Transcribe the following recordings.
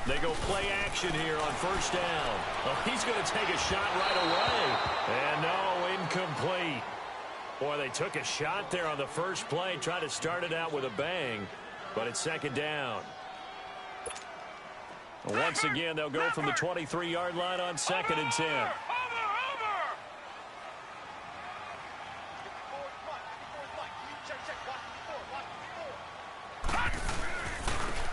They go play action here on first down. Oh, he's going to take a shot right away. And no, incomplete. Boy, they took a shot there on the first play, tried to start it out with a bang, but it's second down. Once again, they'll go from the 23-yard line on second and 10.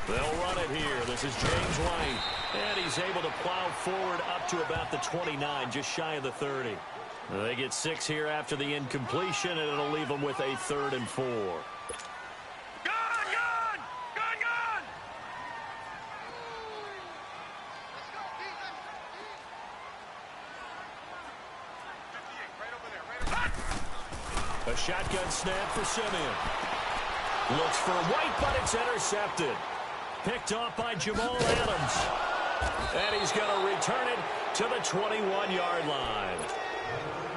They'll run it here. This is James White. And he's able to plow forward up to about the 29, just shy of the 30. They get 6 here after the incompletion, and it'll leave them with a 3rd and 4. A shotgun snap for Simeon. Looks for White, but it's intercepted. Picked off by Jamal Adams. And he's going to return it to the 21-yard line.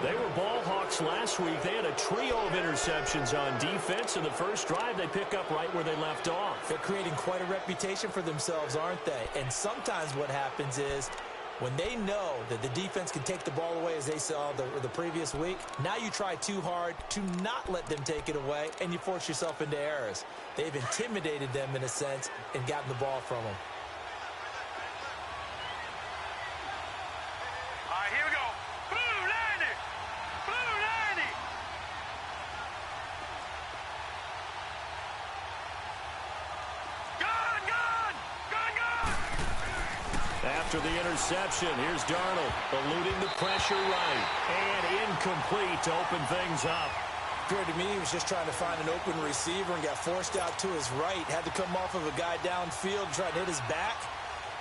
They were ball hawks last week. They had a trio of interceptions on defense. In the first drive, they pick up right where they left off. They're creating quite a reputation for themselves, aren't they? And sometimes what happens is when they know that the defense can take the ball away, as they saw the previous week, now you try too hard to not let them take it away, and you force yourself into errors. They've intimidated them, in a sense, and gotten the ball from them. All right, here we go. Blue 90! Blue 90! After the interception, here's Darnold, eluding the pressure right, and incomplete to open things up. Appeared to me he was just trying to find an open receiver and got forced out to his right. Had to come off of a guy downfield, trying to hit his back.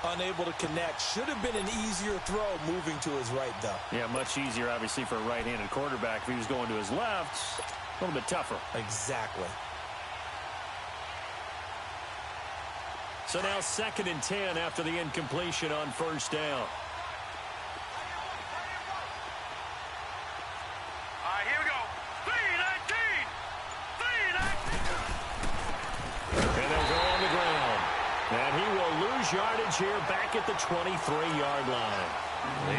Unable to connect. Should have been an easier throw moving to his right, though. Yeah, much easier, obviously, for a right-handed quarterback. If he was going to his left, a little bit tougher. Exactly. So now 2nd and 10 after the incompletion on first down. All right, here we go. 3-19! 3-19! And they'll go on the ground. And he will lose yardage here back at the 23-yard line.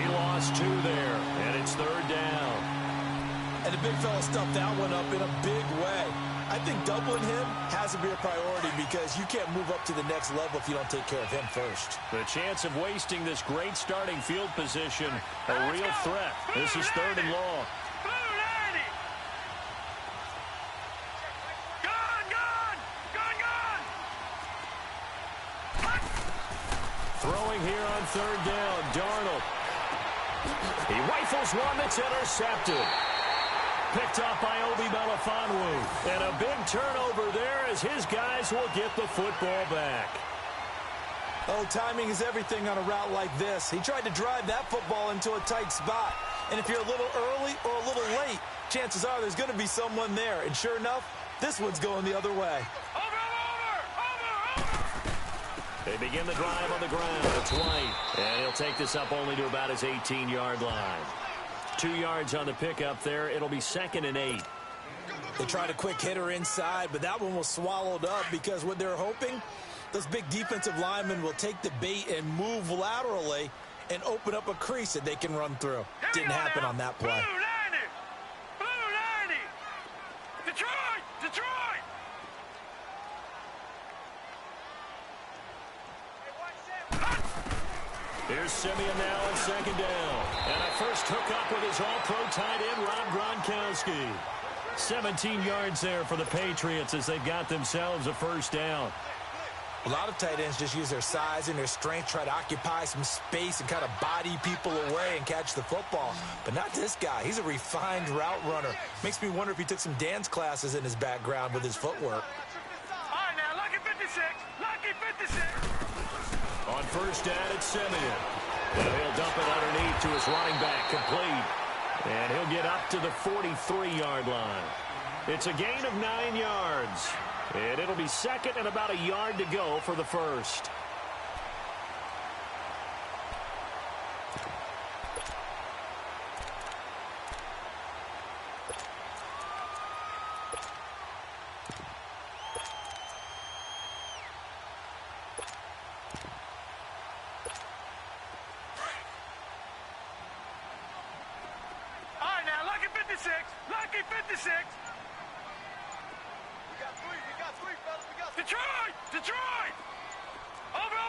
He lost 2 there, and it's 3rd down. And the big fella stuffed that one up in a big way. I think doubling him has to be a priority because you can't move up to the next level if you don't take care of him first. The chance of wasting this great starting field position, a real threat. This is 3rd and long. Blue 90! Gun! Throwing here on 3rd down, Darnold. He rifles one that's intercepted. Picked off by Obi Melifonwu. And a big turnover there as his guys will get the football back. Oh, timing is everything on a route like this. He tried to drive that football into a tight spot. And if you're a little early or a little late, chances are there's going to be someone there. And sure enough, this one's going the other way. Over! They begin the drive on the ground. It's White. And he'll take this up only to about his 18-yard line. 2 yards on the pickup there. It'll be 2nd and 8. They tried a quick hitter inside, but that one was swallowed up because what they're hoping, those big defensive linemen will take the bait and move laterally and open up a crease that they can run through. Didn't happen on that play. Blue 90! Detroit! Here's Simeon now on 2nd down. And a first hookup with his all-pro tight end, Rob Gronkowski. 17 yards there for the Patriots as they've got themselves a first down. A lot of tight ends just use their size and their strength, try to occupy some space and kind of body people away and catch the football. But not this guy. He's a refined route runner. Makes me wonder if he took some dance classes in his background with his footwork. All right, now, lucky 56. Lucky 56. On first down, it's Simeon. And he'll dump it underneath to his running back, complete. And he'll get up to the 43-yard line. It's a gain of 9 yards. And it'll be 2nd and about a yard to go for the first. Lucky 56. We got three, fellas. We got three. Detroit! Detroit! Over!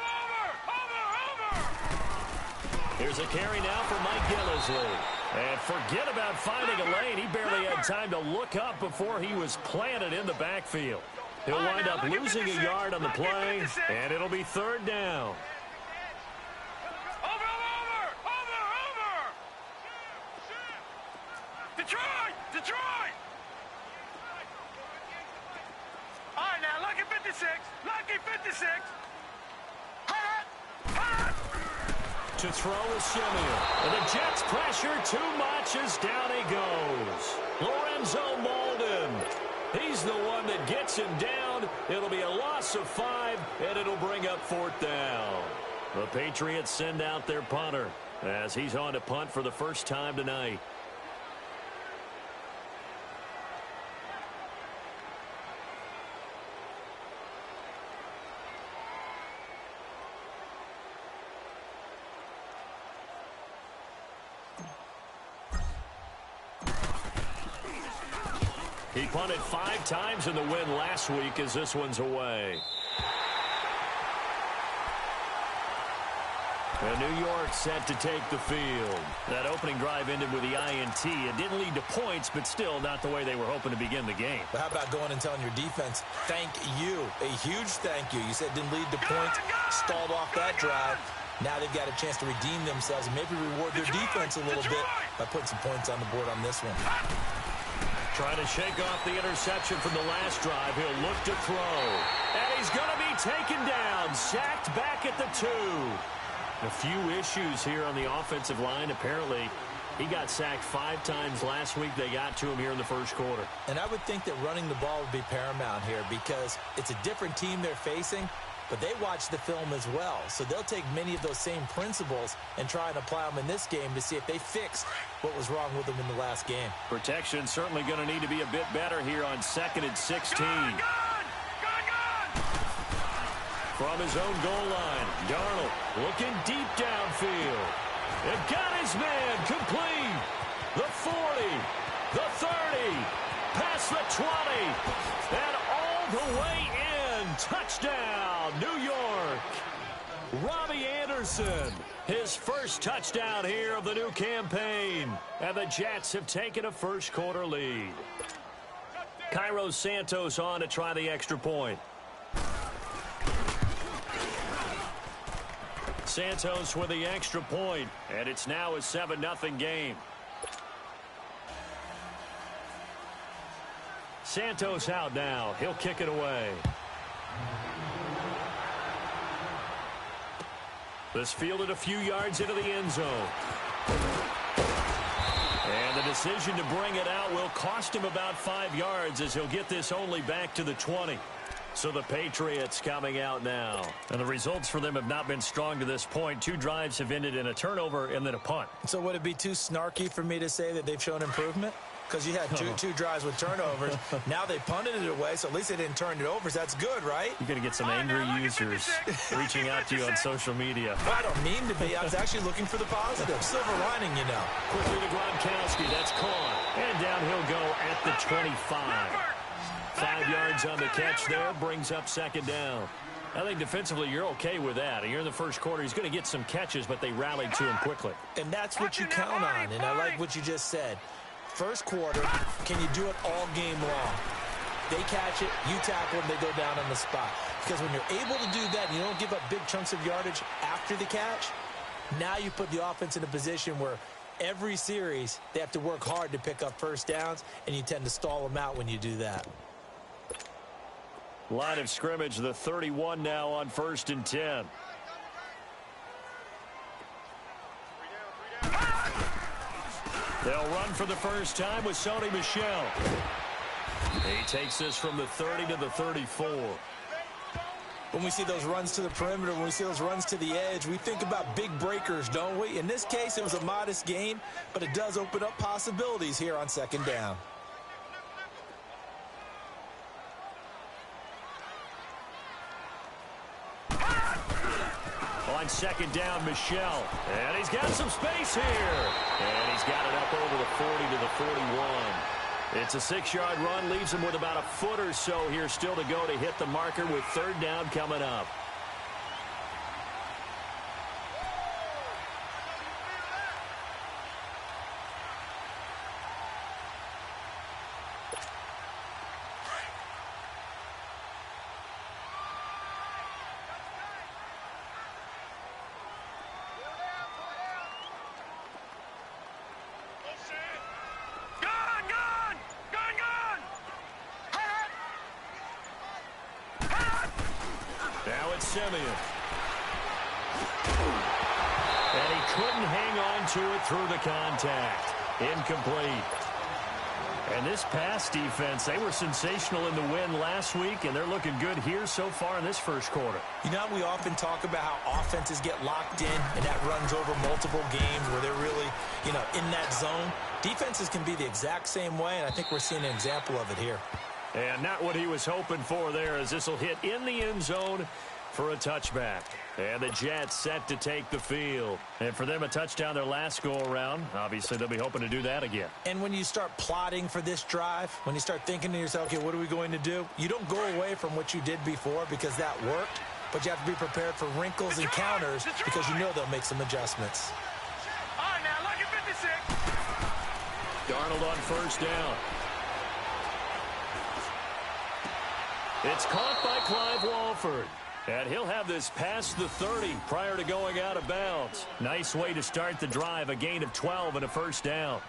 Here's a carry now for Mike Gillisley. And forget about finding a lane. He barely had time to look up before he was planted in the backfield. He'll wind up losing a yard on the play, and it'll be third down. Over! Detroit! Detroit! All right, now, Lucky 56. Lucky 56. To throw is Simeon. And the Jets pressure too much as down he goes. Lorenzo Molden. He's the one that gets him down. It'll be a loss of 5, and it'll bring up fourth down. The Patriots send out their punter as he's on to punt for the first time tonight. He punted 5 times in the win last week as this one's away. And New York set to take the field. That opening drive ended with the INT. It didn't lead to points, but still not the way they were hoping to begin the game. But how about going and telling your defense, thank you, a huge thank you. You said it didn't lead to points, stalled off that drive. Now they've got a chance to redeem themselves and maybe reward their defense a little bit by putting some points on the board on this one. Trying to shake off the interception from the last drive. He'll look to throw. And he's going to be taken down. Sacked back at the 2. A few issues here on the offensive line. Apparently, he got sacked 5 times last week. They got to him here in the first quarter. And I would think that running the ball would be paramount here because it's a different team they're facing, but they watch the film as well. So they'll take many of those same principles and try and apply them in this game to see if they fixed what was wrong with them in the last game. Protection certainly going to need to be a bit better here on 2nd and 16. Gone! From his own goal line, Darnold looking deep downfield. It got his man complete. The 40, the 30, past the 20, and all the way in. Touchdown, New York. Robbie Anderson, his first touchdown here of the new campaign. And the Jets have taken a first quarter lead. Cairo Santos on to try the extra point. Santos with the extra point, and it's now a 7-0 game. Santos out now. He'll kick it away. This fielded a few yards into the end zone. And the decision to bring it out will cost him about 5 yards as he'll get this only back to the 20. So the Patriots coming out now. And the results for them have not been strong to this point. 2 drives have ended in a turnover and then a punt. So would it be too snarky for me to say that they've shown improvement? Because you had two drives with turnovers. Now they punted it away, so at least they didn't turn it over. So that's good, right? You're going to get some angry users reaching out to you on social media. Well, I don't mean to be. I was actually looking for the positive. Silver lining, you know. Quickly to Gronkowski. That's caught. And down he'll go at the 25. 5 yards on the catch there. Brings up 2nd down. I think defensively you're okay with that. You're in the first quarter. He's going to get some catches, but they rallied to him quickly. And that's what you count on. And I like what you just said. First quarter, can you do it all game long? They catch it, you tackle them, they go down on the spot. Because when you're able to do that and you don't give up big chunks of yardage after the catch, now you put the offense in a position where every series they have to work hard to pick up first downs, and you tend to stall them out when you do that. Line of scrimmage, the 31 now on 1st and 10. They'll run for the first time with Sony Michel. He takes this from the 30 to the 34. When we see those runs to the perimeter, when we see those runs to the edge, we think about big breakers, don't we? In this case, it was a modest gain, but it does open up possibilities here on 2nd down. On 2nd down, Michel. And he's got some space here. And he's got it up over the 40 to the 41. It's a 6-yard run, leaves him with about a foot or so here still to go to hit the marker with third down coming up. Now it's Simeon. And he couldn't hang on to it through the contact. Incomplete. And this pass defense, they were sensational in the win last week, and they're looking good here so far in this first quarter. You know, we often talk about how offenses get locked in, and that runs over multiple games where they're really, in that zone. Defenses can be the exact same way, and I think we're seeing an example of it here. And not what he was hoping for there, as this will hit in the end zone for a touchback. And the Jets set to take the field. And for them, a touchdown their last go-around. Obviously, they'll be hoping to do that again. And when you start plotting for this drive, when you start thinking to yourself, okay, what are we going to do? You don't go away from what you did before because that worked, but you have to be prepared for wrinkles and counters because you know they'll make some adjustments. All right, now, look at 56. Darnold on first down. It's caught by Clive Walford. And he'll have this past the 30 prior to going out of bounds. Nice way to start the drive, a gain of 12 and a first down.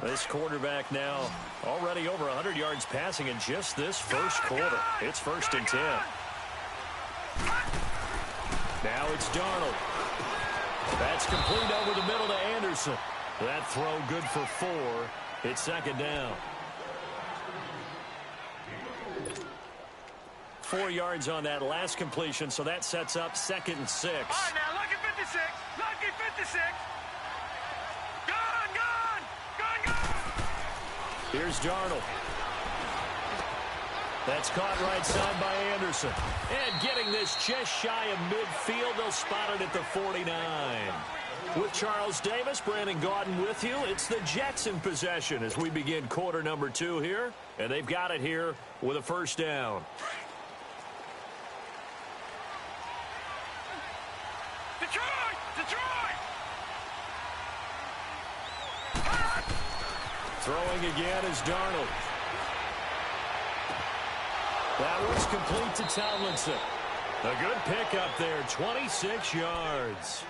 This quarterback now already over 100 yards passing in just this first quarter. It's 1st and 10. Now it's Darnold. That's complete over the middle to Anderson. That throw good for 4. It's 2nd down. 4 yards on that last completion, so that sets up 2nd and 6. All right, now, look at 56. Look at 56. Gone. Here's Darnold. That's caught right side by Anderson. And getting this just shy of midfield, they'll spot it at the 49. With Charles Davis, Brandon Gaudin with you. It's the Jets in possession as we begin quarter number 2 here. And they've got it here with a first down. Detroit! Throwing again is Darnold. That was complete to Tomlinson. A good pickup there, 26 yards.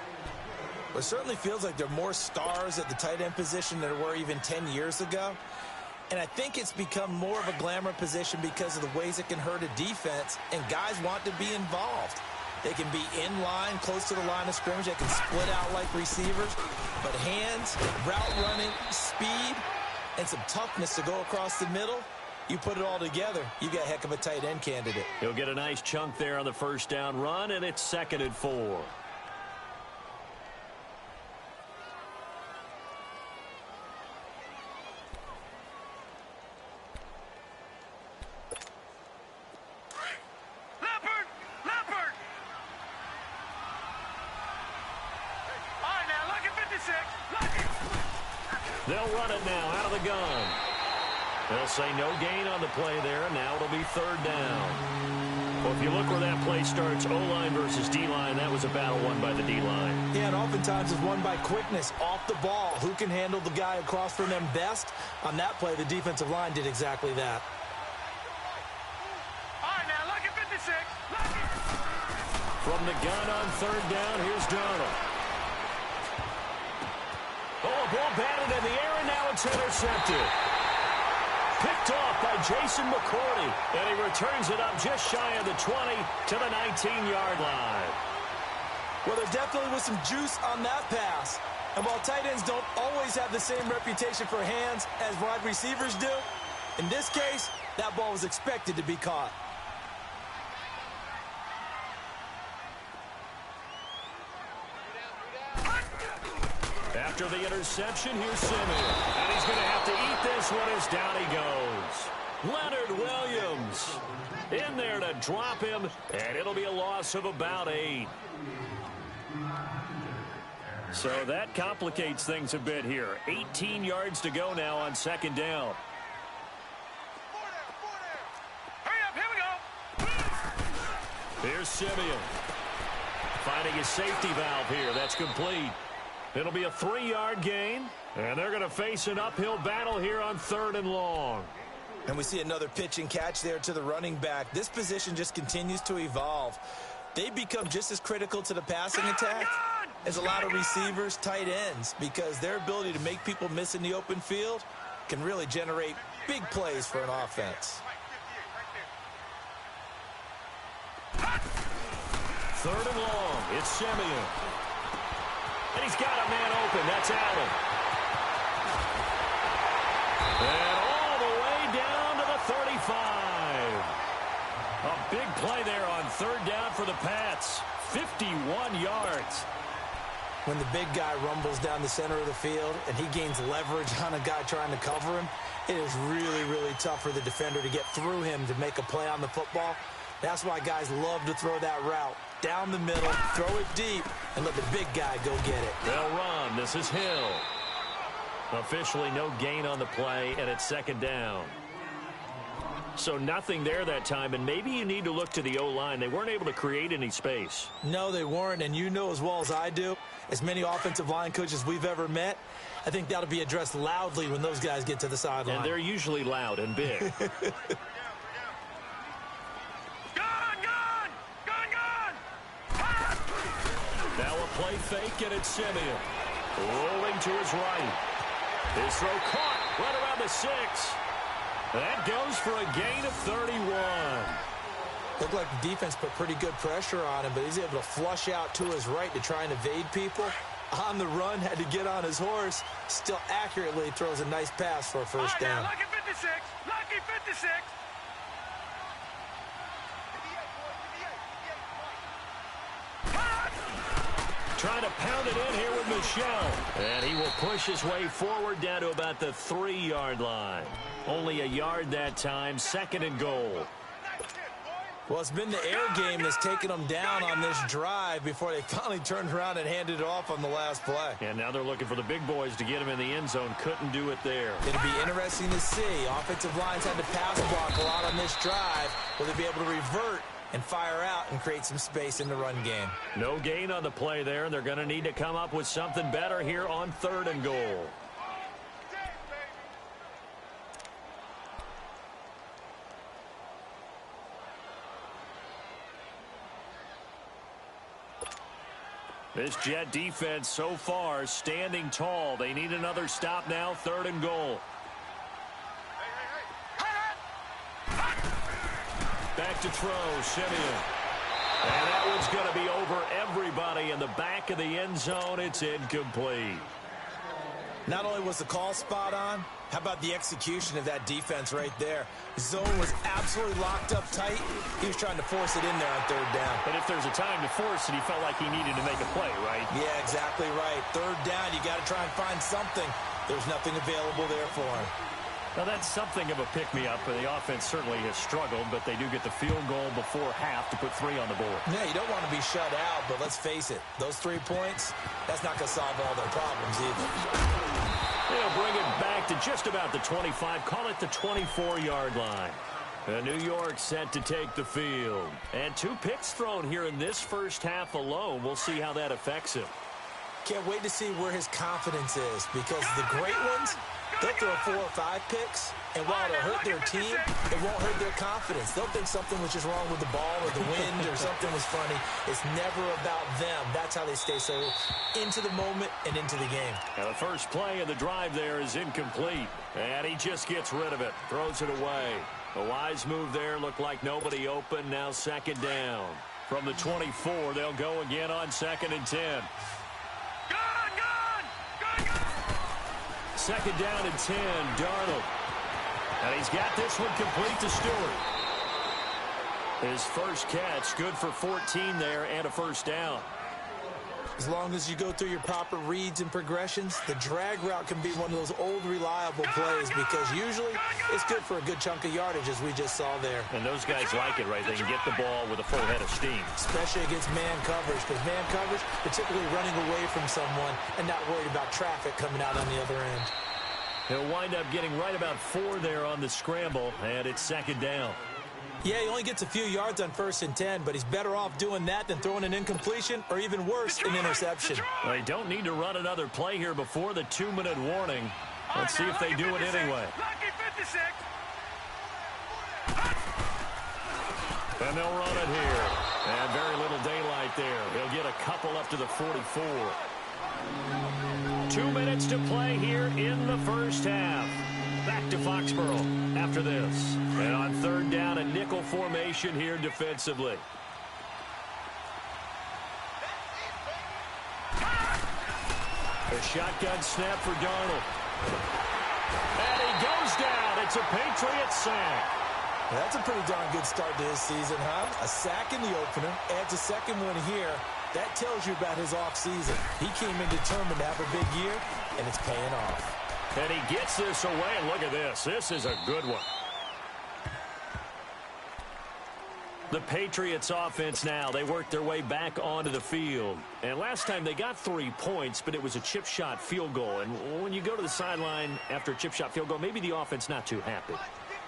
Well, it certainly feels like there are more stars at the tight end position than there were even 10 years ago. And I think it's become more of a glamour position because of the ways it can hurt a defense, and guys want to be involved. They can be in line, close to the line of scrimmage. They can split out like receivers. But hands, route running, speed, and some toughness to go across the middle, you put it all together, you got a heck of a tight end candidate. He'll get a nice chunk there on the first down run, and it's 2nd and 4. They'll run it now out of the gun. They'll say no gain on the play there, and now it'll be 3rd down. Well, if you look where that play starts, O-line versus D-line, that was a battle won by the D-line. Yeah, and oftentimes it's won by quickness off the ball. Who can handle the guy across from them best? On that play, the defensive line did exactly that. All right, now, look at 56. From the gun on 3rd down, here's Darnold. Oh, a ball batted in the air, and now it's intercepted. Picked off by Jason McCourty, and he returns it up just shy of the 20 to the 19-yard line. Well, there definitely was some juice on that pass. And while tight ends don't always have the same reputation for hands as wide receivers do, in this case, that ball was expected to be caught. After the interception, here's Simeon. And he's going to have to eat this one as down he goes. Leonard Williams in there to drop him, and it'll be a loss of about 8. So that complicates things a bit here. 18 yards to go now on 2nd down. Here's Simeon. Finding his safety valve here. That's complete. It'll be a 3-yard gain, and they're going to face an uphill battle here on 3rd and long. And we see another pitch and catch there to the running back. This position just continues to evolve. They become just as critical to the passing attack as a lot of receivers, tight ends, because their ability to make people miss in the open field can really generate big plays for an offense. 3rd and long. It's Simeon. And he's got a man open. That's Allen. And all the way down to the 35. A big play there on 3rd down for the Pats. 51 yards. When the big guy rumbles down the center of the field and he gains leverage on a guy trying to cover him, it is really, really tough for the defender to get through him to make a play on the football. That's why guys love to throw that route. Down the middle, throw it deep, and let the big guy go get it. They'll run. This is Hill. Officially no gain on the play, and it's 2nd down. So nothing there that time, and maybe you need to look to the O-line. They weren't able to create any space. No, they weren't, and you know as well as I do, as many offensive line coaches we've ever met, I think that'll be addressed loudly when those guys get to the sideline. And they're usually loud and big. Now a play fake, and it's Simeon. Rolling to his right. His throw caught right around the 6. That goes for a gain of 31. Looked like the defense put pretty good pressure on him, but he's able to flush out to his right to try and evade people. On the run, had to get on his horse. Still accurately throws a nice pass for a first down. Lucky 56. Lucky 56. Trying to pound it in here with Michel. And he will push his way forward down to about the 3-yard line. Only a yard that time, 2nd and goal. Well, it's been the air game that's taken them down on this drive before they finally turned around and handed it off on the last play. And now they're looking for the big boys to get him in the end zone. Couldn't do it there. It'll be interesting to see. Offensive lines had to pass block a lot on this drive. Will they be able to revert and fire out and create some space in the run game? No gain on the play there. They're going to need to come up with something better here on 3rd and goal. This Jet defense so far standing tall. They need another stop now. 3rd and goal. Back to throw, Simeon. And that one's going to be over everybody in the back of the end zone. It's incomplete. Not only was the call spot on, how about the execution of that defense right there? Zone was absolutely locked up tight. He was trying to force it in there on 3rd down. But if there's a time to force it, he felt like he needed to make a play, right? Yeah, exactly right. 3rd down, you got to try and find something. There's nothing available there for him. Now, that's something of a pick-me-up, and the offense certainly has struggled, but they do get the field goal before half to put 3 on the board. Yeah, you don't want to be shut out, but let's face it, those 3 points, that's not going to solve all their problems either. They'll bring it back to just about the 25, call it the 24-yard line. And New York set to take the field. And 2 picks thrown here in this first half alone. We'll see how that affects him. Can't wait to see where his confidence is, because the great ones, they'll throw 4 or 5 picks, and while it'll hurt their team, it won't hurt their confidence. They'll think something was just wrong with the ball or the wind or something was funny. It's never about them. That's how they stay so into the moment and into the game. Now the first play of the drive there is incomplete, and he just gets rid of it, throws it away. A wise move there, looked like nobody open, now 2nd down. From the 24, they'll go again on 2nd and 10. 2nd down and 10, Darnold. And he's got this one complete to Stewart. His first catch, good for 14 there and a first down. As long as you go through your proper reads and progressions, the drag route can be one of those old reliable plays, because usually it's good for a good chunk of yardage, as we just saw there. And those guys like it, right? They can get the ball with a full head of steam. Especially against man coverage, because man coverage, they're typically running away from someone and not worried about traffic coming out on the other end. He'll wind up getting right about 4 there on the scramble, and it's 2nd down. Yeah, he only gets a few yards on 1st and 10, but he's better off doing that than throwing an incompletion or even worse, an interception. They don't need to run another play here before the 2-minute warning. Let's see if they do it anyway. And they'll run it here. And very little daylight there. He'll get a couple up to the 44. 2 minutes to play here in the first half. Back to Foxborough after this. And on 3rd down, a nickel formation here defensively. A shotgun snap for Darnold. And he goes down. It's a Patriots sack. That's a pretty darn good start to his season, huh? A sack in the opener, adds a second one here. That tells you about his offseason. He came in determined to have a big year, and it's paying off. And he gets this away, and look at this. This is a good one. The Patriots offense now, they work their way back onto the field. And last time they got 3 points, but it was a chip shot field goal. And when you go to the sideline after a chip shot field goal, maybe the offense not too happy.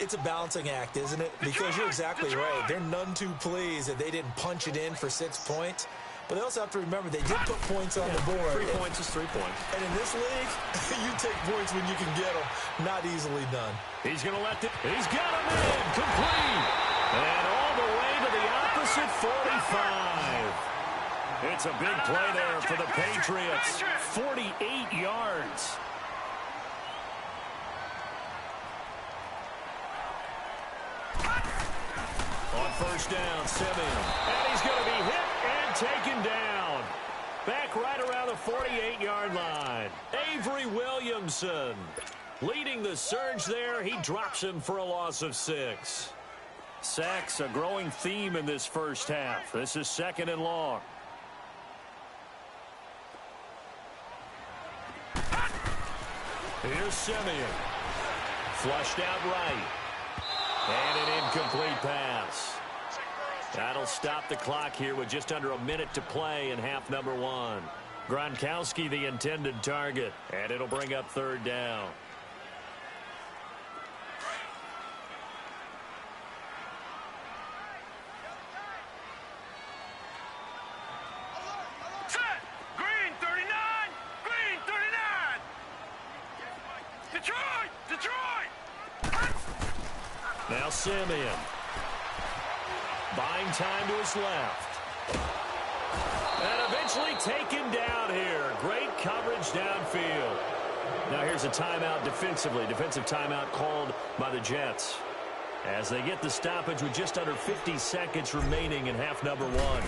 It's a balancing act, isn't it? Because you're exactly right. They're none too pleased that they didn't punch it in for 6 points. But they also have to remember they did put points on the board. 3 points is 3 points. And in this league, you take points when you can get them. Not easily done. He's going to let it. He's got him in. Complete. And all the way to the opposite 45. It's a big play there for the Patriots. 48 yards. On 1st down, Simeon. And he's going to be hit and taken down. Back right around the 48-yard line. Avery Williamson leading the surge there. He drops him for a loss of 6. Sacks, a growing theme in this first half. This is 2nd and long. Here's Simeon. Flushed out right. And an incomplete pass. That'll stop the clock here with just under a minute to play in half number 1. Gronkowski the intended target. And it'll bring up 3rd down. Green 39! Green 39! Detroit! Detroit! Now Simeon. Buying time to his left. And eventually taken down here. Great coverage downfield. Now here's a timeout defensively. Defensive timeout called by the Jets. As they get the stoppage with just under 50 seconds remaining in half number 1.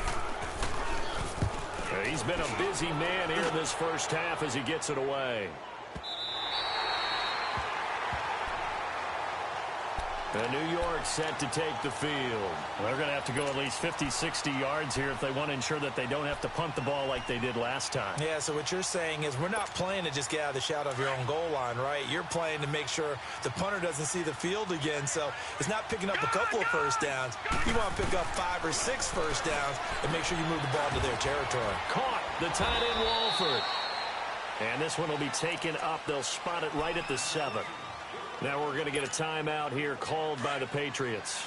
He's been a busy man here in this first half as he gets it away. And New York set to take the field. They're going to have to go at least 50, 60 yards here if they want to ensure that they don't have to punt the ball like they did last time. Yeah, so what you're saying is we're not playing to just get out of the shadow of your own goal line, right? You're playing to make sure the punter doesn't see the field again. So it's not picking up a couple of first downs. You want to pick up 5 or 6 first downs and make sure you move the ball to their territory. Caught the tight end Walford. And this one will be taken up. They'll spot it right at the 7. Now we're going to get a timeout here called by the Patriots.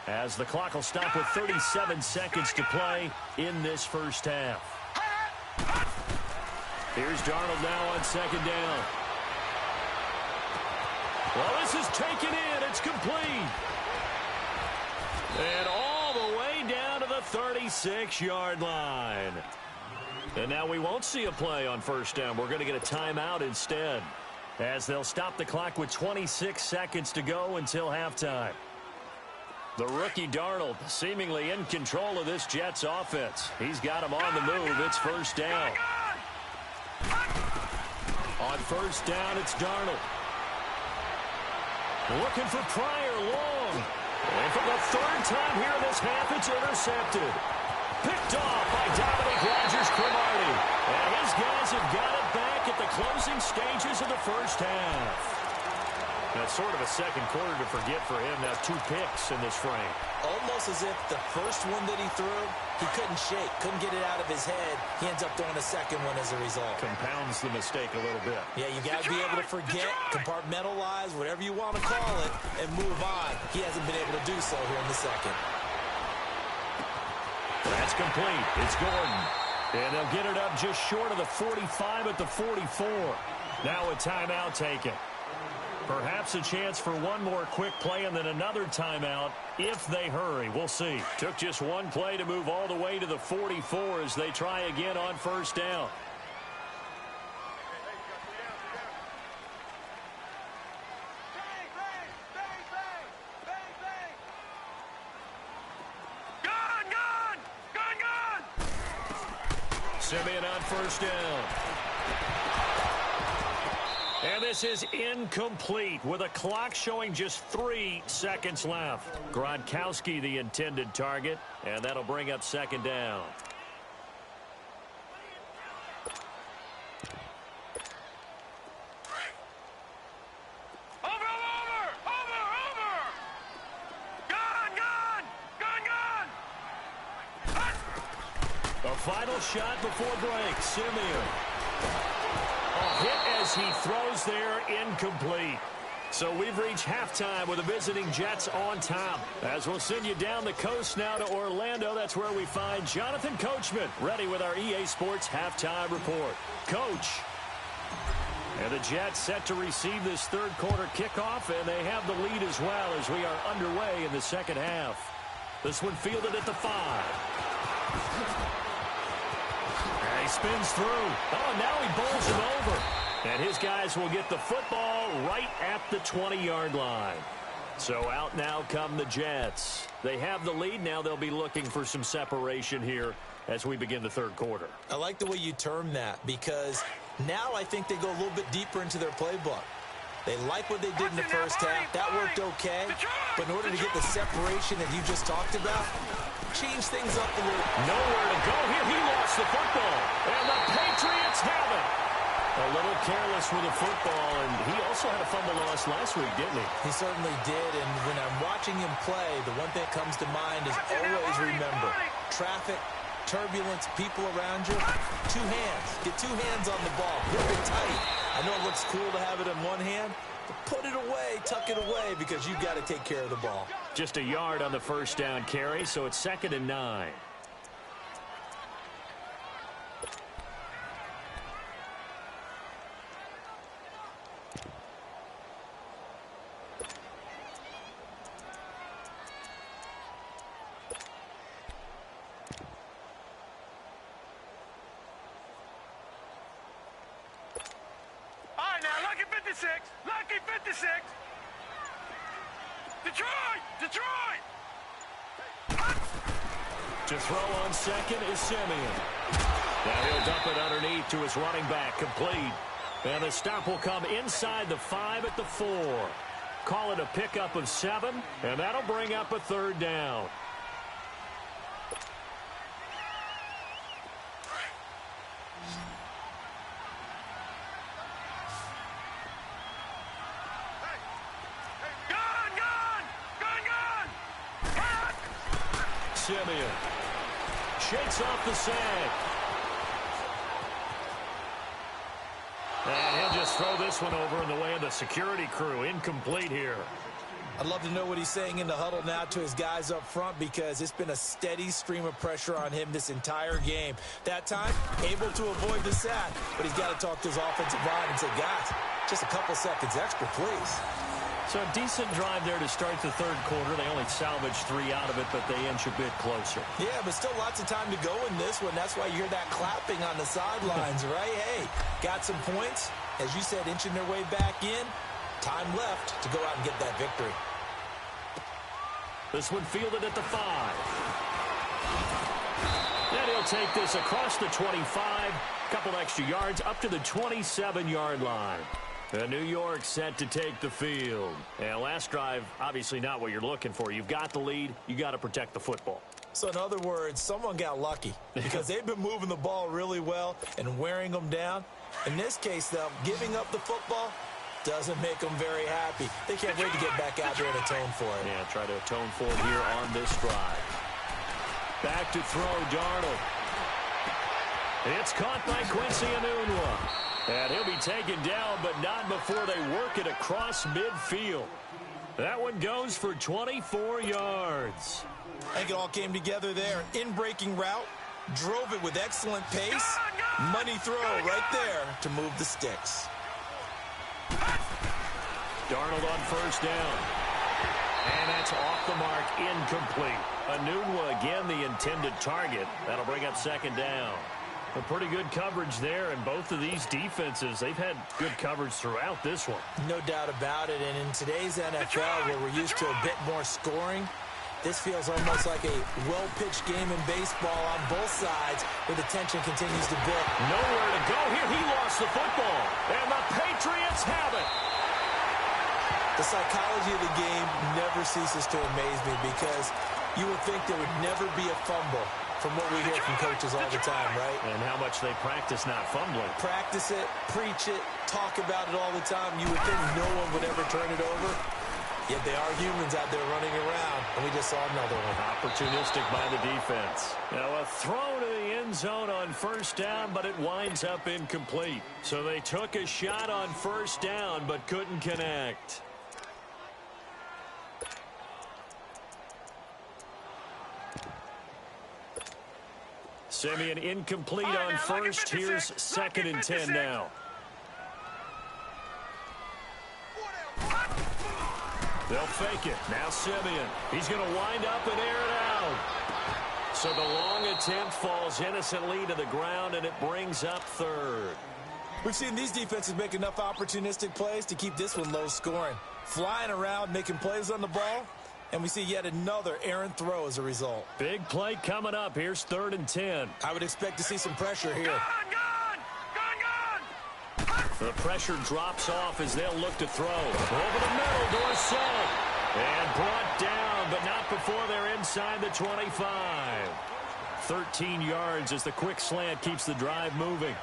As the clock will stop with 37 seconds to play in this first half. Here's Darnold now on 2nd down. Well, this is taken in. It's complete. And all the way down to the 36-yard line. And now we won't see a play on 1st down. We're going to get a timeout instead, as they'll stop the clock with 26 seconds to go until halftime. The rookie Darnold seemingly in control of this Jets offense. He's got him on the move. It's 1st down. On 1st down, it's Darnold. Looking for Pryor long. And for the 3rd time here in this half, it's intercepted. Picked off by Dominic Rodgers-Cromartie. And his guys have got it back at the closing stages of the first half. That's sort of a second quarter to forget for him. Now 2 picks in this frame. Almost as if the first one that he threw, he couldn't shake, couldn't get it out of his head. He ends up throwing a second one as a result. Compounds the mistake a little bit. Yeah, you got to be able to forget, compartmentalize, whatever you want to call it, and move on. He hasn't been able to do so here in the second. That's complete. It's Gordon. And they'll get it up just short of the 45 at the 44. Now a timeout taken. Perhaps a chance for one more quick play and then another timeout if they hurry. We'll see. Took just one play to move all the way to the 44 as they try again on first down. Simeon on first down. And this is incomplete with a clock showing just 3 seconds left. Gronkowski the intended target, and that'll bring up second down. A final shot before break. Simeon. A hit as he throws there, incomplete. So we've reached halftime with the visiting Jets on top. As we'll send you down the coast now to Orlando, that's where we find Jonathan Coachman, ready with our EA Sports halftime report. Coach. And the Jets set to receive this third quarter kickoff, and they have the lead as well as we are underway in the second half. This one fielded at the 5. And he spins through. Oh, now he bowls him over. And his guys will get the football right at the 20-yard line. So out now come the Jets. They have the lead. Now they'll be looking for some separation here as we begin the third quarter. I like the way you term that because now I think they go a little bit deeper into their playbook. They like what they did in the first half. That worked okay. But in order to get the separation that you just talked about, change things up a little. Nowhere to go here. He lost the football. And the Patriots have it. A little careless with the football, and he also had a fumble loss last week, didn't he? He certainly did, and when I'm watching him play, the one thing that comes to mind is always remember, traffic, turbulence, people around you, 2 hands. Get 2 hands on the ball. Grip it tight. I know it looks cool to have it in one hand, but put it away, tuck it away, because you've got to take care of the ball. Just a yard on the first down carry, so it's 2nd and 9. Lucky 56. Detroit. To throw on second is Simeon. Now he'll dump it underneath to his running back, complete. And the stop will come inside the 5 at the 4. Call it a pickup of 7, and that'll bring up a 3rd down. Simeon shakes off the sag. And he'll just throw this one over in the way of the security crew. Incomplete here. I'd love to know what he's saying in the huddle now to his guys up front because it's been a steady stream of pressure on him this entire game. That time, able to avoid the sack, but he's got to talk to his offensive line and say, guys, just a couple seconds extra, please. So a decent drive there to start the third quarter. They only salvaged 3 out of it, but they inch a bit closer. Yeah, but still lots of time to go in this one. That's why you hear that clapping on the sidelines, right? Hey, got some points. As you said, inching their way back in. Time left to go out and get that victory. This one fielded at the 5. And he'll take this across the 25. Couple extra yards up to the 27-yard line. And New York set to take the field. And last drive, obviously not what you're looking for. You've got the lead. You got to protect the football. So in other words, someone got lucky because they've been moving the ball really well and wearing them down. In this case, though, giving up the football, Doesn't make them very happy. They can't wait to get back out there and atone for it. Yeah, try to atone for it here on this drive. Back to throw, Darnold. It's caught by Quincy Enunwa. And he'll be taken down, but not before they work it across midfield. That one goes for 24 yards. I think it all came together there. In-breaking route, drove it with excellent pace. Money throw right there to move the sticks. Darnold on first down. And that's off the mark, incomplete. Enunwa again the intended target. That'll bring up second down. A pretty good coverage there, and both of these defenses, they've had good coverage throughout this one. No doubt about it, and in today's NFL, where we're used to a bit more scoring, this feels almost like a well-pitched game in baseball on both sides, where the tension continues to build. Nowhere to go here. He lost the football, and the Patriots have it. The psychology of the game never ceases to amaze me, because you would think there would never be a fumble from what we hear from coaches all the time, right? And how much they practice not fumbling. Practice it, preach it, talk about it all the time. You would think no one would ever turn it over. Yet they are humans out there running around, and we just saw another one. Opportunistic by the defense. Now a throw to the end zone on first down, but it winds up incomplete. So they took a shot on first down, but couldn't connect. Simeon incomplete on first. Here's second and 10 now. They'll fake it. Now Simeon. He's going to wind up and air it out. So the long attempt falls innocently to the ground, and it brings up third. We've seen these defenses make enough opportunistic plays to keep this one low scoring. Flying around, making plays on the ball. And we see yet another errant throw as a result. Big play coming up. Here's third and 10. I would expect to see some pressure here. The pressure drops off as they'll look to throw. Over the middle, Dorsett. And brought down, but not before they're inside the 25. 13 yards as the quick slant keeps the drive moving.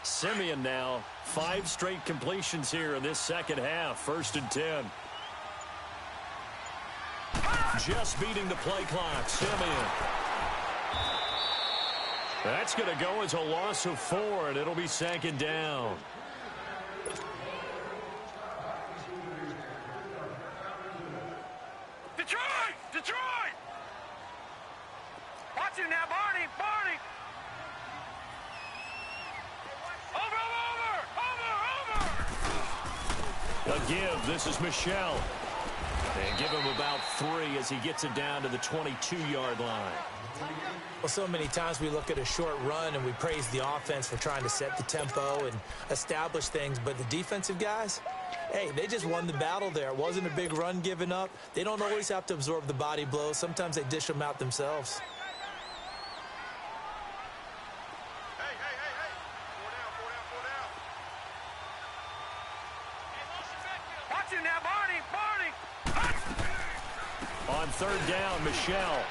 Simeon now, 5 straight completions here in this second half. First and 10. Just beating the play clock, Simeon. That's going to go as a loss of 4, and it'll be second down. Detroit! Detroit! Watch him now, Barney! Barney! A give. This is Michel. And give him about 3 as he gets it down to the 22-yard line. Well, so many times we look at a short run and we praise the offense for trying to set the tempo and establish things. But the defensive guys, hey, they just won the battle there. It wasn't a big run given up. They don't always have to absorb the body blows. Sometimes they dish them out themselves. On third down, Michel.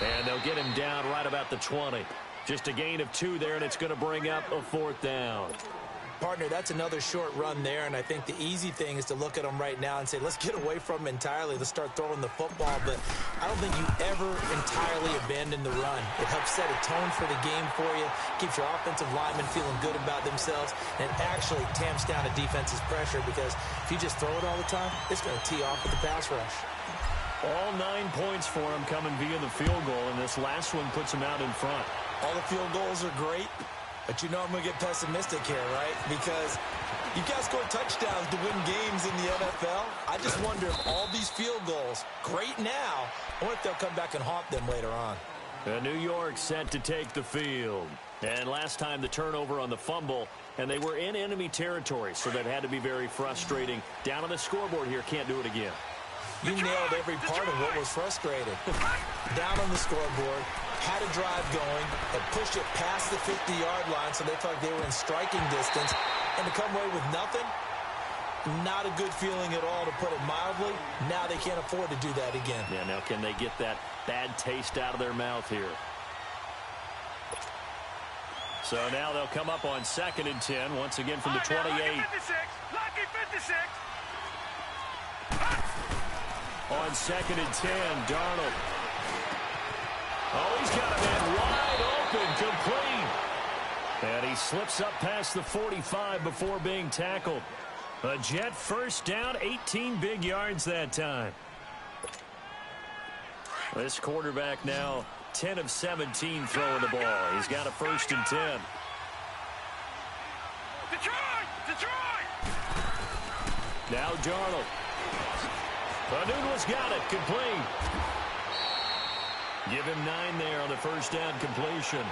And they'll get him down right about the 20. Just a gain of 2 there, and it's going to bring up a 4th down. Partner, that's another short run there, and I think the easy thing is to look at them right now and say, let's get away from them entirely. Let's start throwing the football, but I don't think you ever entirely abandon the run. It helps set a tone for the game for you, keeps your offensive linemen feeling good about themselves, and it actually tamps down a defense's pressure because if you just throw it all the time, it's going to tee off with the pass rush. All 9 points for him coming via the field goal, and this last one puts him out in front. All the field goals are great, but you know I'm going to get pessimistic here, right? Because you guys score touchdowns to win games in the NFL. I just wonder if all these field goals, great now, I wonder if they'll come back and haunt them later on. New York set to take the field. And last time the turnover on the fumble, and they were in enemy territory, so that had to be very frustrating. Down on the scoreboard here, can't do it again. You nailed every part of what was frustrating. Down on the scoreboard, had a drive going, and pushed it past the 50-yard line so they felt like they were in striking distance, and to come away with nothing, not a good feeling at all, to put it mildly. Now they can't afford to do that again. Yeah, now can they get that bad taste out of their mouth here? So now they'll come up on 2nd and 10, once again from the 28. Lucky 56. On 2nd and 10, Darnold. Oh, he's got a man wide open, complete. And he slips up past the 45 before being tackled. A Jet first down, 18 big yards that time. This quarterback now 10 of 17 throwing the ball. He's got a 1st and 10. Detroit! Now Darnold. Nunez got it, complete. Give him 9 there on the 1st down completion.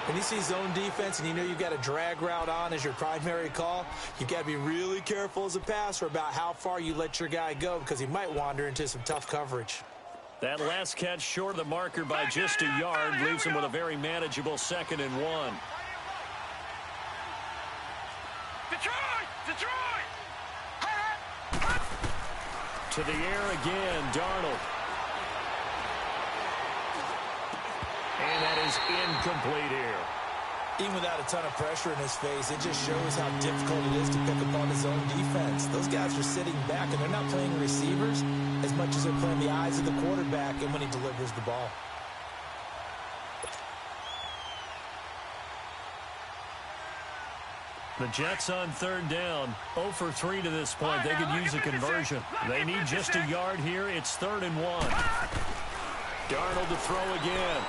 When you see zone defense and you know you've got a drag route on as your primary call, you've got to be really careful as a passer about how far you let your guy go, because he might wander into some tough coverage. That last catch short of the marker by just a yard leaves him with a very manageable 2nd and 1. Detroit! To the air again, Darnold. And that is incomplete here. Even without a ton of pressure in his face, it just shows how difficult it is to pick up on his own defense. Those guys are sitting back, and they're not playing receivers as much as they're playing the eyes of the quarterback and when he delivers the ball. The Jets on 3rd down, 0 for 3 to this point. They could use a conversion. They need just a yard here. It's 3rd and 1. Darnold to throw again.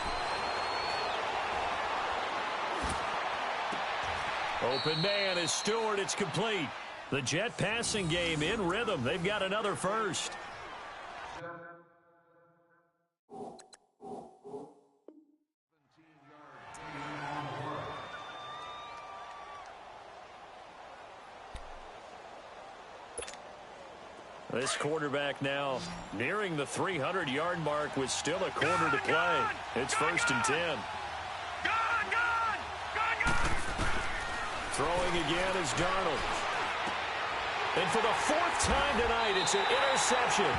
Open man is Stewart. It's complete. The Jet passing game in rhythm. They've got another 1st. This quarterback now nearing the 300-yard mark with still a quarter to play. It's 1st and 10. Throwing again is Darnold. And for the 4th time tonight, it's an interception.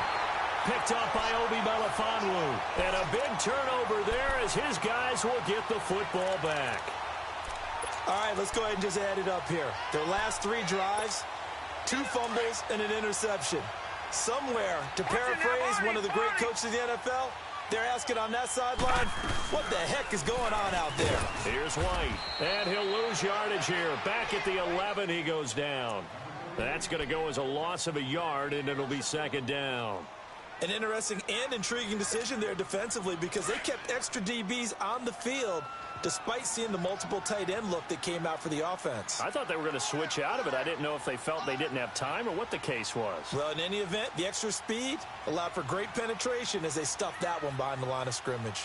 Picked up by Obi Melifonwu. And a big turnover there as his guys will get the football back. All right, let's go ahead and just add it up here. Their last 3 drives, 2 fumbles and an interception. Somewhere, to paraphrase one of the great coaches of the NFL, they're asking on that sideline, what the heck is going on out there? Here's White, and he'll lose yardage here. Back at the 11, he goes down. That's going to go as a loss of a yard, and it'll be 2nd down. An interesting and intriguing decision there defensively, because they kept extra DBs on the field despite seeing the multiple tight end look that came out for the offense. I thought they were going to switch out of it. I didn't know if they felt they didn't have time or what the case was. Well, in any event, the extra speed allowed for great penetration as they stuffed that one behind the line of scrimmage.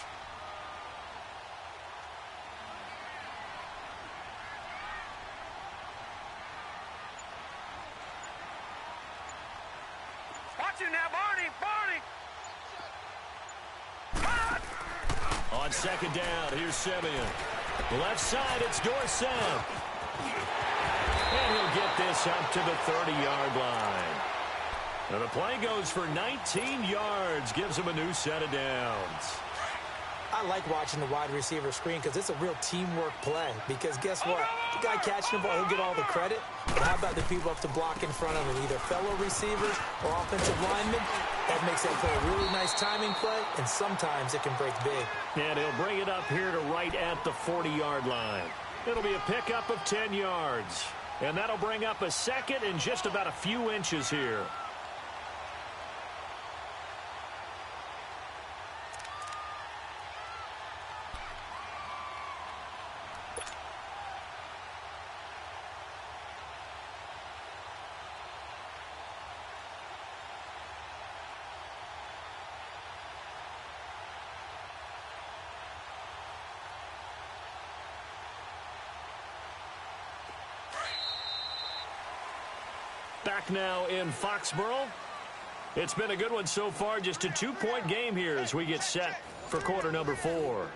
Watch it now, Barney! On 2nd down, here's Simeon. Left side, it's Dorsett. And he'll get this up to the 30-yard line. Now the play goes for 19 yards, gives him a new set of downs. I like watching the wide receiver screen because it's a real teamwork play. Because guess what? The guy catching the ball, he'll get all the credit. But how about the people up to block in front of him, either fellow receivers or offensive linemen? That makes that play a really nice timing play, and sometimes it can break big. And he'll bring it up here to right at the 40-yard line. It'll be a pickup of 10 yards. And that'll bring up a 2nd and just about a few inches here. Back now in Foxborough. It's been a good one so far. Just a 2-point game here as we get set for quarter number 4.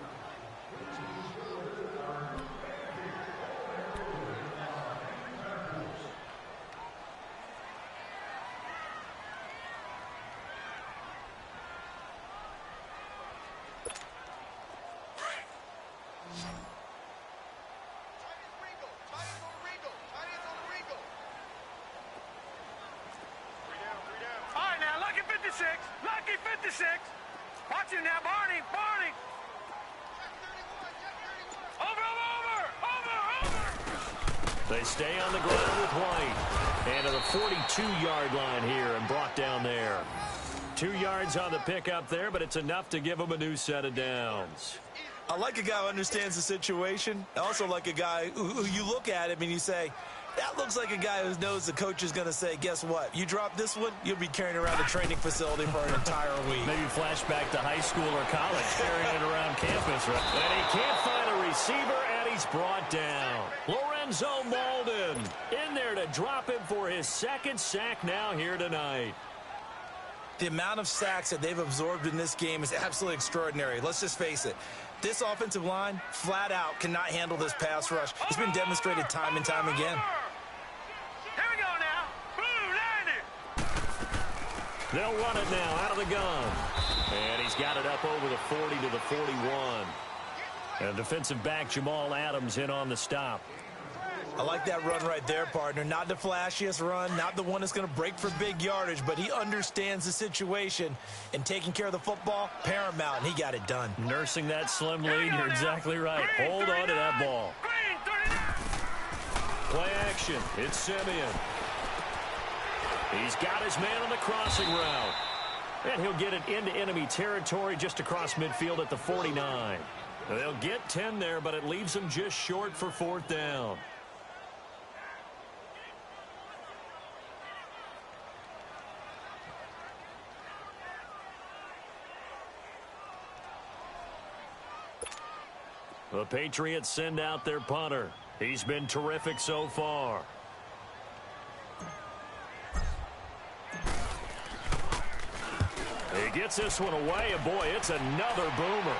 Lucky 56. Watch him now, Barney. Barney. Over. They stay on the ground with White. And to the 42-yard line here and brought down there. 2 yards on the pickup there, but it's enough to give them a new set of downs. I like a guy who understands the situation. I also like a guy who you look at him and you say, that looks like a guy who knows the coach is going to say, guess what? You drop this one, you'll be carrying around the training facility for an entire week. Maybe flashback to high school or college, carrying it around campus. Right? And he can't find a receiver, and he's brought down. Lorenzo Malden in there to drop him for his second sack now here tonight. The amount of sacks that they've absorbed in this game is absolutely extraordinary. Let's just face it. This offensive line, flat out, cannot handle this pass rush. It's been demonstrated time and time again. Here we go now. Boom, landed. They'll run it now out of the gun. And he's got it up over the 40 to the 41. And defensive back Jamal Adams in on the stop. I like that run right there, partner. Not the flashiest run, not the one that's going to break for big yardage, but he understands the situation, and taking care of the football, paramount, and he got it done. Nursing that slim lead, you're exactly right. Hold on to that ball. Play action. It's Simeon. He's got his man on the crossing route. And he'll get it into enemy territory just across midfield at the 49. They'll get 10 there, but it leaves them just short for 4th down. The Patriots send out their punter. He's been terrific so far. He gets this one away, and boy, it's another boomer.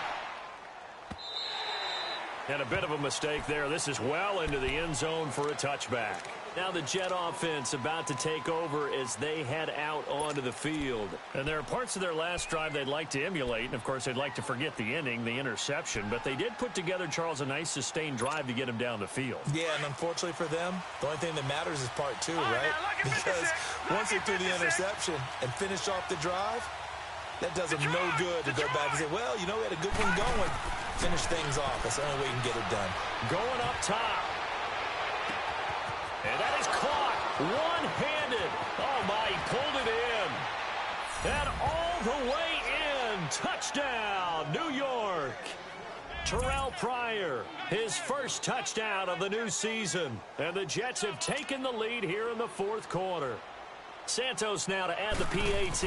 And a bit of a mistake there. This is well into the end zone for a touchback. Now the Jet offense about to take over as they head out onto the field. And there are parts of their last drive they'd like to emulate. And, of course, they'd like to forget the ending, the interception. But they did put together, Charles, a nice sustained drive to get him down the field. Yeah, and unfortunately for them, the only thing that matters is part 2, right? Because once they threw the interception and finished off the drive, that does them no good to go back and say, well, you know, we had a good one going. Finish things off. That's the only way you can get it done. Going up top. And that is caught one-handed. Oh, my, he pulled it in. And all the way in. Touchdown, New York. Terrell Pryor, his first touchdown of the new season. And the Jets have taken the lead here in the 4th quarter. Santos now to add the PAT.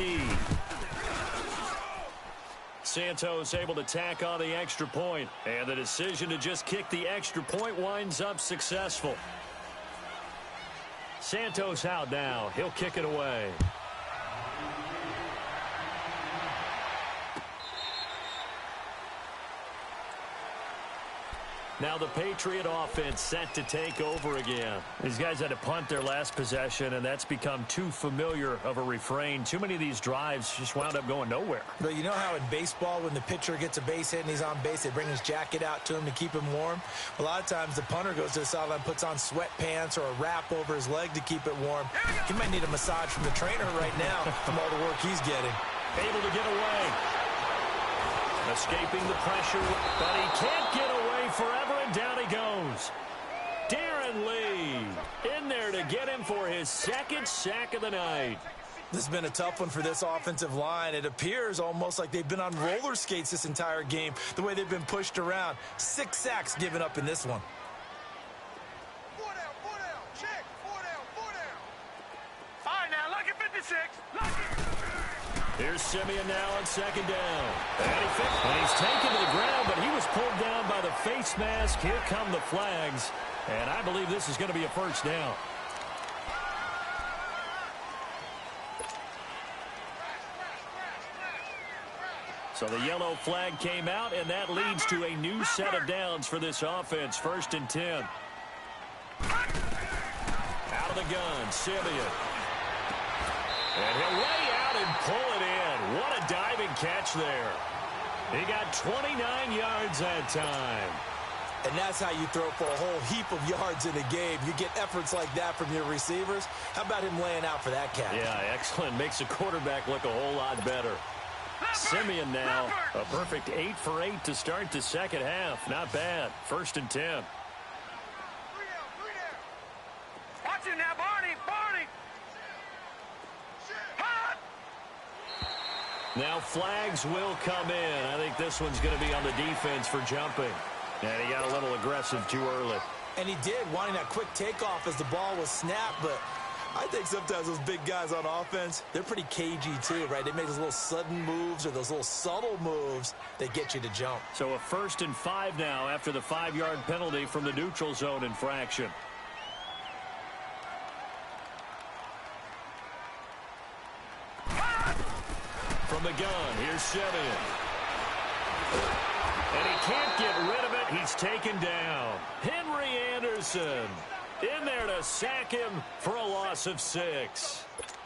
Santos able to tack on the extra point. And the decision to just kick the extra point winds up successful. Santos out now. He'll kick it away. Now the Patriot offense set to take over again. These guys had to punt their last possession, and that's become too familiar of a refrain. Too many of these drives just wound up going nowhere. But you know how in baseball, when the pitcher gets a base hit and he's on base, they bring his jacket out to him to keep him warm? A lot of times the punter goes to the sideline, puts on sweatpants or a wrap over his leg to keep it warm. He might need a massage from the trainer right now from all the work he's getting. Able to get away. Escaping the pressure, but he can't get away forever, and down he goes. Darren Lee in there to get him for his second sack of the night. This has been a tough one for this offensive line. It appears almost like they've been on roller skates this entire game, the way they've been pushed around. 6 sacks given up in this one. 4 down, check, 4 down. All right, now, lucky 56, lucky. Here's Simeon now on 2nd down. And he's taken to the ground, but he was pulled down by the face mask. Here come the flags. And I believe this is going to be a first down. So the yellow flag came out, and that leads to a new set of downs for this offense. 1st and 10. Out of the gun, Simeon. And he'll lay out and pull it in. What a diving catch there. He got 29 yards that time. And that's how you throw for a whole heap of yards in a game. You get efforts like that from your receivers. How about him laying out for that catch? Yeah, excellent. Makes the quarterback look a whole lot better. Simeon now, a perfect 8 for 8 to start the second half. Not bad. 1st and 10. 3 down. Watch it now, Barney. Hot. Now flags will come in. I think this one's going to be on the defense for jumping. And he got a little aggressive too early. And he did, wanting that quick takeoff as the ball was snapped, but I think sometimes those big guys on offense, they're pretty cagey too, right? They make those little sudden moves or those little subtle moves that get you to jump. So a 1st and 5 now after the 5-yard penalty from the neutral zone infraction. From the gun, here's Simeon. And he can't get rid of it. He's taken down. Henry Anderson in there to sack him for a loss of 6.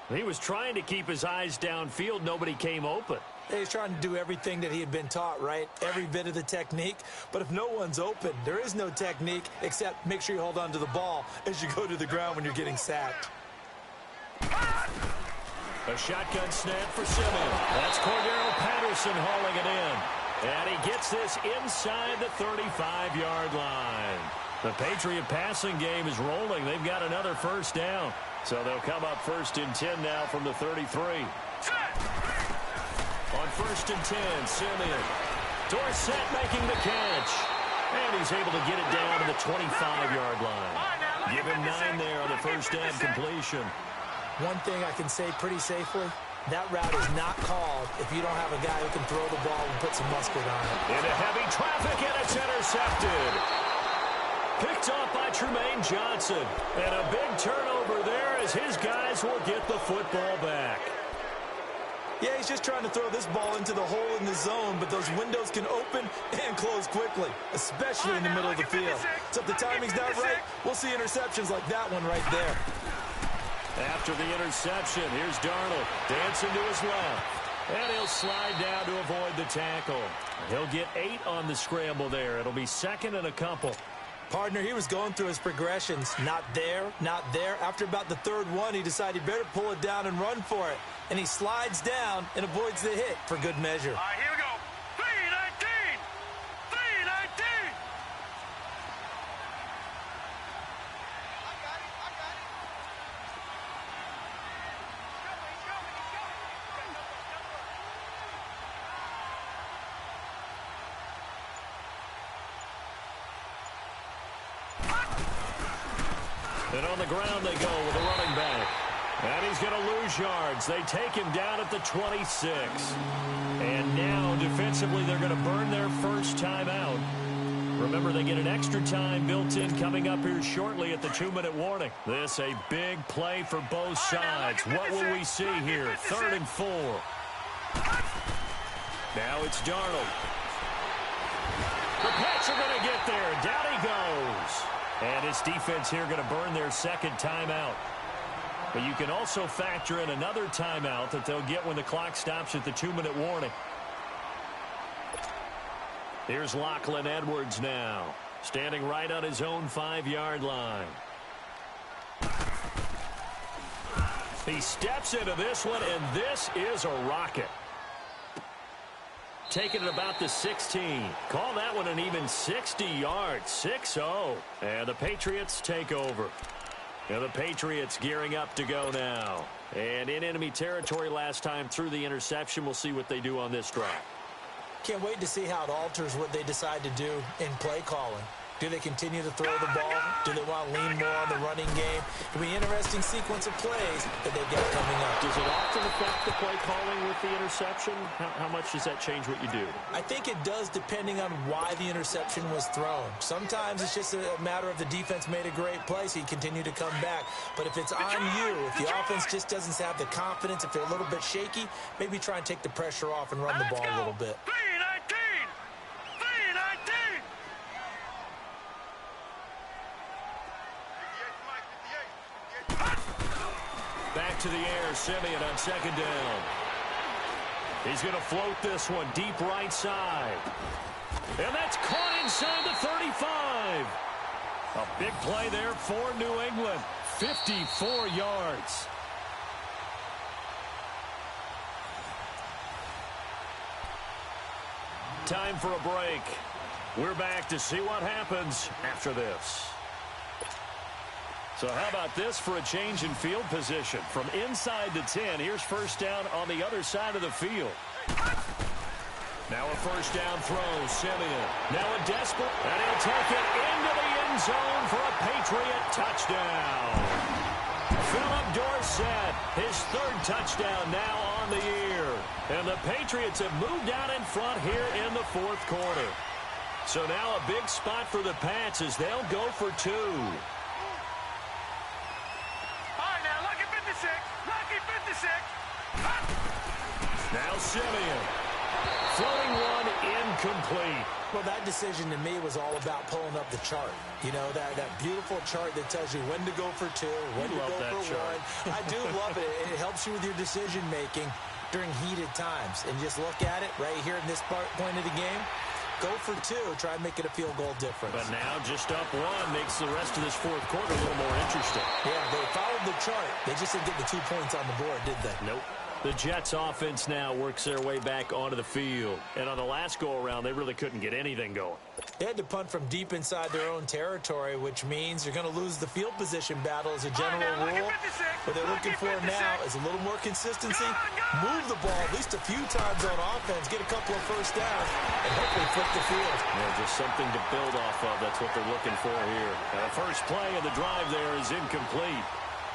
He was trying to keep his eyes downfield. Nobody came open. He's trying to do everything that he had been taught, right? Every bit of the technique. But if no one's open, there is no technique except make sure you hold on to the ball as you go to the ground when you're getting sacked. A shotgun snap for Simeon. That's Cordero Patterson hauling it in. And he gets this inside the 35-yard line. The Patriot passing game is rolling. They've got another 1st down. So they'll come up 1st and 10 now from the 33. On 1st and 10, Simeon. Dorsett making the catch. And he's able to get it down to the 25-yard line. Give him 9 there on the 1st down completion. One thing I can say pretty safely, that route is not called if you don't have a guy who can throw the ball and put some muscle on it. Into heavy traffic, and it's intercepted. Picked off by Tremaine Johnson. And a big turnover there as his guys will get the football back. Yeah, he's just trying to throw this ball into the hole in the zone, but those windows can open and close quickly, especially in the middle of the field. So if the timing's not right, we'll see interceptions like that one right there. After the interception, here's Darnold dancing to his left. And he'll slide down to avoid the tackle. He'll get 8 on the scramble there. It'll be 2nd and a couple. Partner, he was going through his progressions. Not there, not there. After about the 3rd one, he decided he better pull it down and run for it. And he slides down and avoids the hit for good measure. All right, here we go. 3-19. 3-19. I got it. And on the ground they go with a running back. And he's going to lose yards. They take him down at the 26. And now, defensively, they're going to burn their first timeout. Remember, they get an extra time built in coming up here shortly at the 2-minute warning. This a big play for both sides. What will we see here? 3rd and 4. Now it's Darnold. The Pats are going to get there. Down he goes. And his defense here going to burn their 2nd timeout. But you can also factor in another timeout that they'll get when the clock stops at the 2-minute warning. Here's Lachlan Edwards now, standing right on his own 5-yard line. He steps into this one, and this is a rocket. Taking it about the 16. Call that one an even 60 yards. 6-0. And the Patriots take over. And the Patriots gearing up to go now. And in enemy territory last time through the interception. We'll see what they do on this drive. Can't wait to see how it alters what they decide to do in play calling. Do they continue to throw the ball? Do they want to lean more on the running game? It'll be an interesting sequence of plays that they get coming up. Does it often affect the play calling with the interception? How much does that change what you do? I think it does depending on why the interception was thrown. Sometimes it's just a matter of the defense made a great play, so you continue to come back. But if it's on you, if the offense just doesn't have the confidence, if they're a little bit shaky, maybe try and take the pressure off and run the ball a little bit. Back to the air, Simeon on second down. He's going to float this one deep right side. And that's caught inside the 35. A big play there for New England. 54 yards. Time for a break. We're back to see what happens after this. So how about this for a change in field position? From inside the 10, here's first down on the other side of the field. Now a first down throw, Simeon. Now a desperate, and he'll take it into the end zone for a Patriot touchdown. Philip Dorsett, his third touchdown now on the year. And the Patriots have moved out in front here in the fourth quarter. So now a big spot for the Pats as they'll go for two. Now Simeon. Floating one incomplete. Well, that decision to me was all about pulling up the chart. You know, that beautiful chart that tells you when to go for two, when to go for one. I do love it. It helps you with your decision-making during heated times. And just look at it right here in this point of the game. Go for two. Try and make it a field goal difference. But now just up one makes the rest of this fourth quarter a little more interesting. Yeah, they followed the chart. They just didn't get the 2 points on the board, did they? Nope. The Jets offense now works their way back onto the field. And on the last go-around, they really couldn't get anything going. They had to punt from deep inside their own territory, which means you're going to lose the field position battle as a general rule. What they're looking for now is a little more consistency, move the ball at least a few times on offense, get a couple of first downs, and hopefully flip the field. Yeah, just something to build off of. That's what they're looking for here. And the first play of the drive there is incomplete.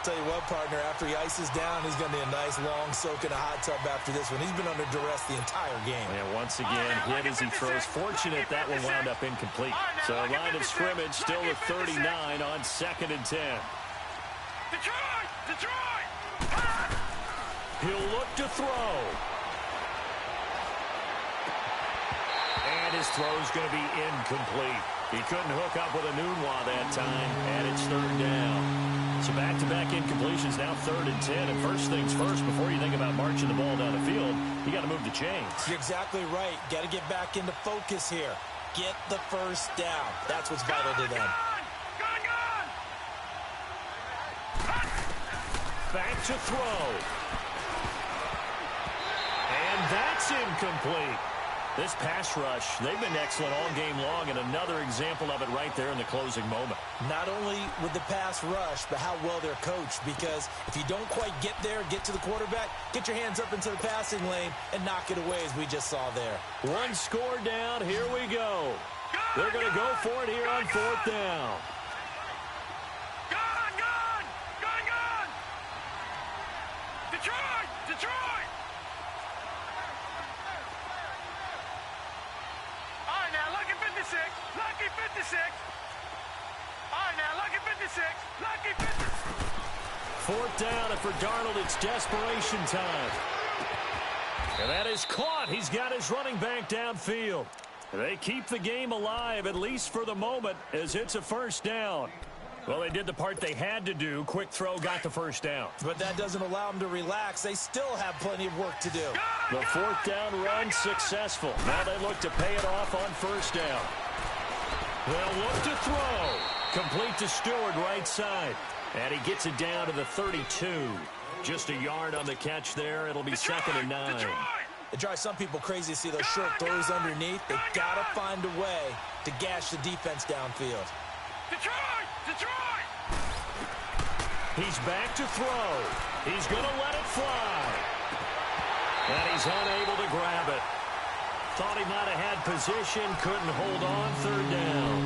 Tell you what, partner, after he ices down, he's going to be a nice long soak in a hot tub after this one. He's been under duress the entire game. Yeah, once again, hit as he throws. Fortunate that one wound up incomplete. So line of scrimmage still at 39 on 2nd and 10. Detroit! He'll look to throw. And his throw's going to be incomplete. He couldn't hook up with a Nunwa that time, and it's third down. So back-to-back incompletions, now 3rd and 10. And first things first, before you think about marching the ball down the field, you got to move the chains. You're exactly right. Got to get back into focus here. Get the first down. That's what's vital to them. Back to throw. And that's incomplete. This pass rush, they've been excellent all game long, and another example of it right there in the closing moment. Not only with the pass rush, but how well they're coached, because if you don't quite get there, get to the quarterback, get your hands up into the passing lane and knock it away as we just saw there. One score down, here we go. They're going to go for it here on 4th down. Gone! Detroit! All right, now, lucky 56. All right, now, lucky 56. 4th down, and for Darnold, it's desperation time. And that is caught. He's got his running back downfield. They keep the game alive, at least for the moment, as it's a first down. Well, they did the part they had to do. Quick throw got the first down. But that doesn't allow them to relax. They still have plenty of work to do. The 4th down run successful. Now they look to pay it off on first down. They'll look to throw. Complete to Stewart, right side. And he gets it down to the 32. Just a yard on the catch there. It'll be 2nd and 9. It drives some people crazy to see those short throws underneath. They've got to find a way to gash the defense downfield. Detroit! He's back to throw. He's going to let it fly. And he's unable to grab it. Thought he might have had position, couldn't hold on, 3rd down.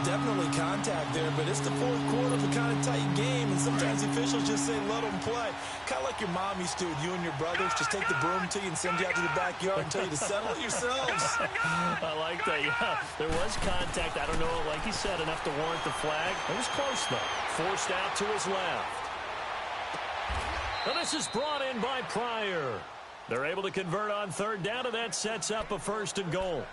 definitely contact there, but it's the fourth quarter of a kind of tight game, and sometimes the officials just say, let them play. Kind of like your mom used to with you and your brothers. Just take the broom to you and send you out to the backyard and tell you to settle it yourselves. I like that, yeah. There was contact. I don't know, like you said, enough to warrant the flag. It was close, though. Forced out to his left. And this is brought in by Pryor. They're able to convert on third down, and that sets up a 1st and goal.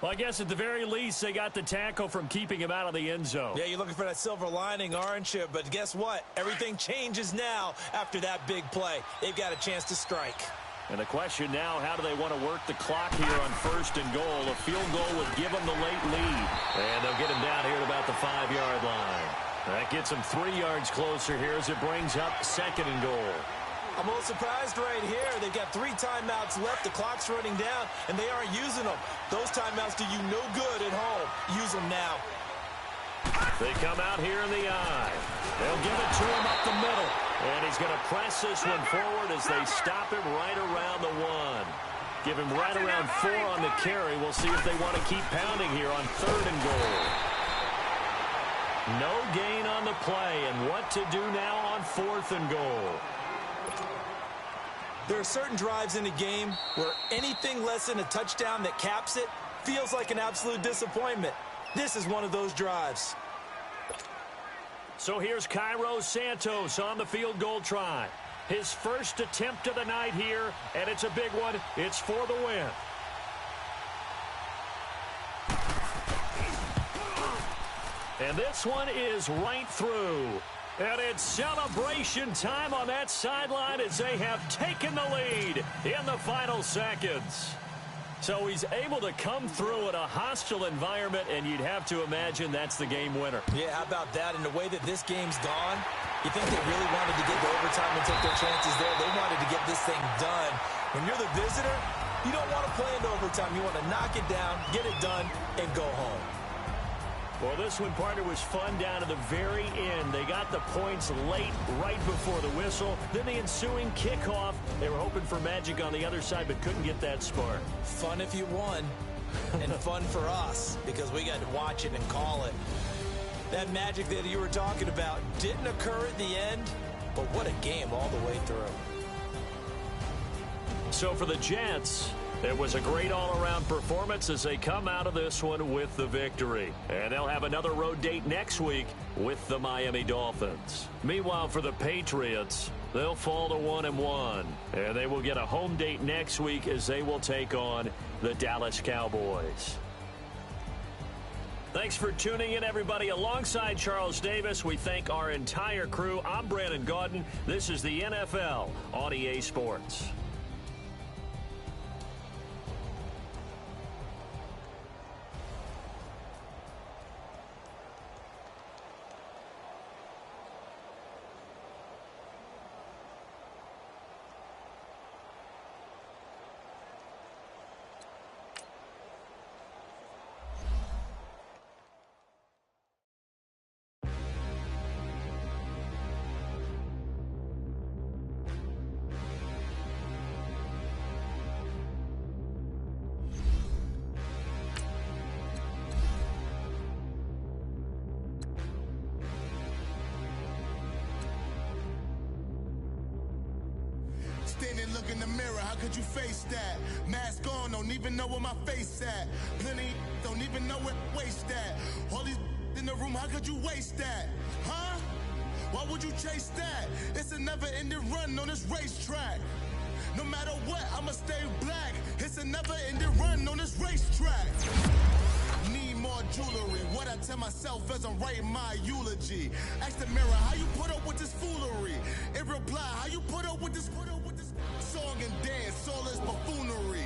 Well, I guess at the very least, they got the tackle from keeping him out of the end zone. Yeah, you're looking for that silver lining, aren't you? But guess what? Everything changes now after that big play. They've got a chance to strike. And the question now, how do they want to work the clock here on 1st and goal? A field goal would give them the late lead. And they'll get him down here at about the 5-yard line. That gets him 3 yards closer here as it brings up 2nd and goal. I'm a little surprised right here. They've got 3 timeouts left. The clock's running down, and they aren't using them. Those timeouts do you no good at home. Use them now. They come out here in the eye. They'll give it to him up the middle. And he's going to press this one forward as they stop him right around the 1. Give him right around 4 on the carry. We'll see if they want to keep pounding here on 3rd and goal. No gain on the play, and what to do now on 4th and goal. There are certain drives in a game where anything less than a touchdown that caps it feels like an absolute disappointment. This is one of those drives. So here's Cairo Santos on the field goal try. His first attempt of the night here, and it's a big one. It's for the win. And this one is right through. And it's celebration time on that sideline as they have taken the lead in the final seconds. So he's able to come through in a hostile environment, and you'd have to imagine that's the game winner. Yeah, how about that? And the way that this game's gone, you think they really wanted to get to overtime and take their chances there. They wanted to get this thing done. When you're the visitor, you don't want to play into overtime. You want to knock it down, get it done, and go home. Well, this one, partner, was fun down to the very end. They got the points late, right before the whistle. Then the ensuing kickoff. They were hoping for magic on the other side, but couldn't get that spark. Fun if you won, and fun for us, because we got to watch it and call it. That magic that you were talking about didn't occur at the end, but what a game all the way through. So for the Jets, it was a great all-around performance as they come out of this one with the victory. And they'll have another road date next week with the Miami Dolphins. Meanwhile, for the Patriots, they'll fall to 1-1. And they will get a home date next week as they will take on the Dallas Cowboys. Thanks for tuning in, everybody. Alongside Charles Davis, we thank our entire crew. I'm Brandon Gaudin. This is the NFL on EA Sports. Standing, look in the mirror, how could you face that? Mask on, don't even know where my face at. Plenty don't even know where waste at. All these in the room, how could you waste that? Huh? Why would you chase that? It's a never-ending run on this racetrack. No matter what, I'ma stay black. It's a never-ending run on this racetrack. Need more jewelry. What I tell myself as I'm writing my eulogy. Ask the mirror, how you put up with this foolery? It reply, how you put up with this song and dance, all this buffoonery.